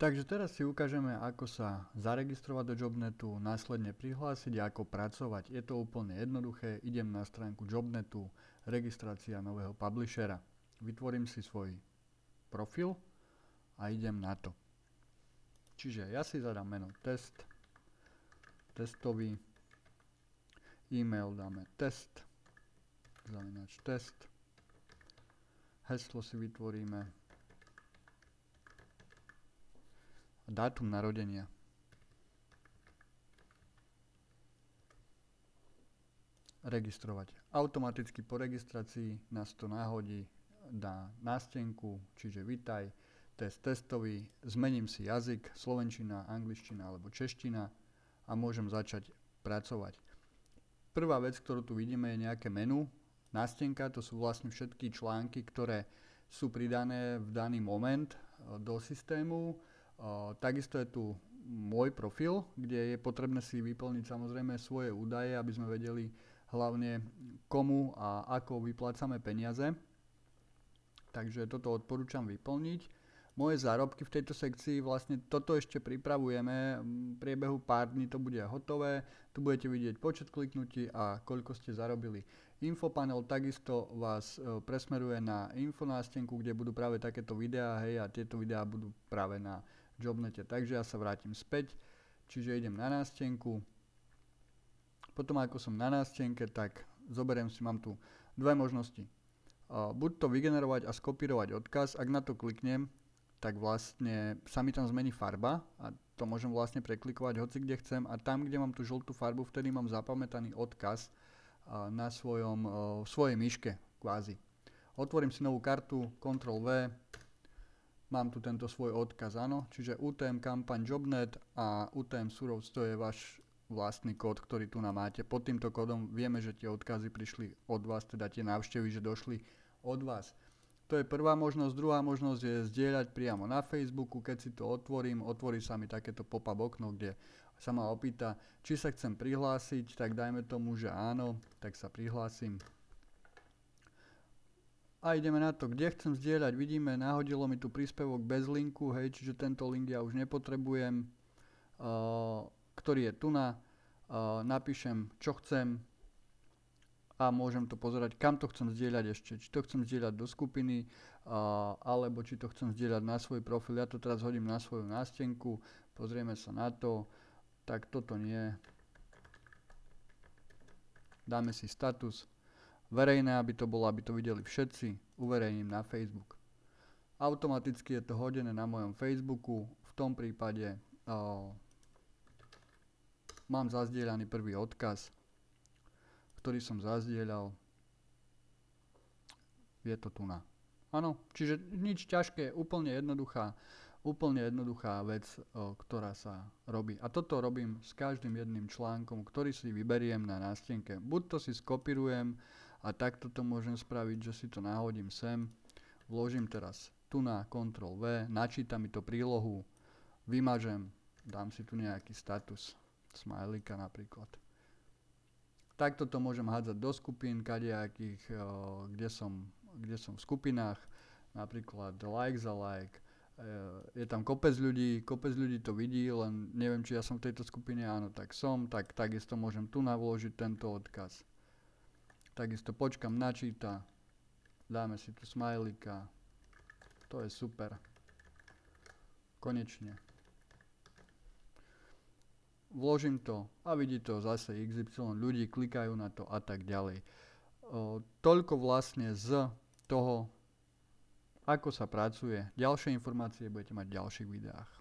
Takže teraz si ukážeme, ako sa zaregistrovať do Jobnetu, následne prihlásiť a ako pracovať. Je to úplne jednoduché, idem na stránku Jobnetu, registrácia nového publishera. Vytvorím si svoj profil a idem na to. Čiže ja si zadám meno test, testový, e-mail dáme test, test, heslo si vytvoríme, dátum narodenia. Registrovať. Automaticky po registrácii nás to náhodí na nástenku, čiže vitaj, test testový, zmením si jazyk, slovenčina, angličtina alebo čeština a môžem začať pracovať. Prvá vec, ktorú tu vidíme, je nejaké menu. Nástenka, to sú vlastne všetky články, ktoré sú pridané v daný moment do systému. Takisto je tu môj profil, kde je potrebné si vyplniť samozrejme svoje údaje, aby sme vedeli hlavne komu a ako vyplácame peniaze. Takže toto odporúčam vyplniť. Moje zárobky v tejto sekcii, vlastne toto ešte pripravujeme, v priebehu pár dní to bude hotové. Tu budete vidieť počet kliknutí a koľko ste zarobili. Infopanel takisto vás presmeruje na infonástenku, kde budú práve takéto videá, hej, a tieto videá budú práve na Jobnete. Takže ja sa vrátim späť, čiže idem na nástenku. Potom ako som na nástenke, tak zoberiem si, mám tu dve možnosti. Buď to vygenerovať a skopírovať odkaz, ak na to kliknem, tak vlastne sa mi tam zmení farba a to môžem vlastne preklikovať hoci kde chcem a tam, kde mám tú žltú farbu, vtedy mám zapamätaný odkaz na svojej myške kvázi. Otvorím si novú kartu, Ctrl+V, mám tu tento svoj odkaz, áno, čiže UTM kampaň Jobnet a UTM Surovs, to je váš vlastný kód, ktorý tu nám máte. Pod týmto kódom vieme, že tie odkazy prišli od vás, teda tie návštevy, že došli od vás. To je prvá možnosť. Druhá možnosť je zdieľať priamo na Facebooku. Keď si to otvorím, otvorí sa mi takéto pop-up okno, kde sa ma opýta, či sa chcem prihlásiť, tak dajme tomu, že áno, tak sa prihlásim. A ideme na to, kde chcem zdieľať. Vidíme, nahodilo mi tu príspevok bez linku, hej, čiže tento link ja už nepotrebujem, ktorý je tu na. Napíšem, čo chcem a môžem to pozerať, kam to chcem zdieľať ešte. Či to chcem zdieľať do skupiny, alebo či to chcem zdieľať na svoj profil. Ja to teraz hodím na svoju nástenku, pozrieme sa na to. Tak toto nie. Dáme si status. Verejné, aby to bolo, aby to videli všetci, uverejním na Facebook. Automaticky je to hodené na mojom Facebooku, v tom prípade mám zazdieľaný prvý odkaz, ktorý som zazdieľal, je to tu na. Áno, čiže nič ťažké, úplne jednoduchá vec, ktorá sa robí. A toto robím s každým jedným článkom, ktorý si vyberiem na nástenke. Buď to si skopírujem, a takto to môžem spraviť, že si to náhodím sem, vložím teraz tu na Ctrl+V, načíta mi to prílohu, vymažem, dám si tu nejaký status, smajlíka napríklad. Takto to môžem hádzať do skupín, kadejakých, kde som v skupinách, napríklad like za like, je tam kopec ľudí to vidí, len neviem, či ja som v tejto skupine, áno, tak som, tak takisto môžem tu navložiť tento odkaz. Takisto počkam, načíta, dáme si tu smajlíka, to je super, konečne. Vložím to a vidí to zase XY ľudí, klikajú na to a tak ďalej. Toľko vlastne z toho, ako sa pracuje. Ďalšie informácie budete mať v ďalších videách.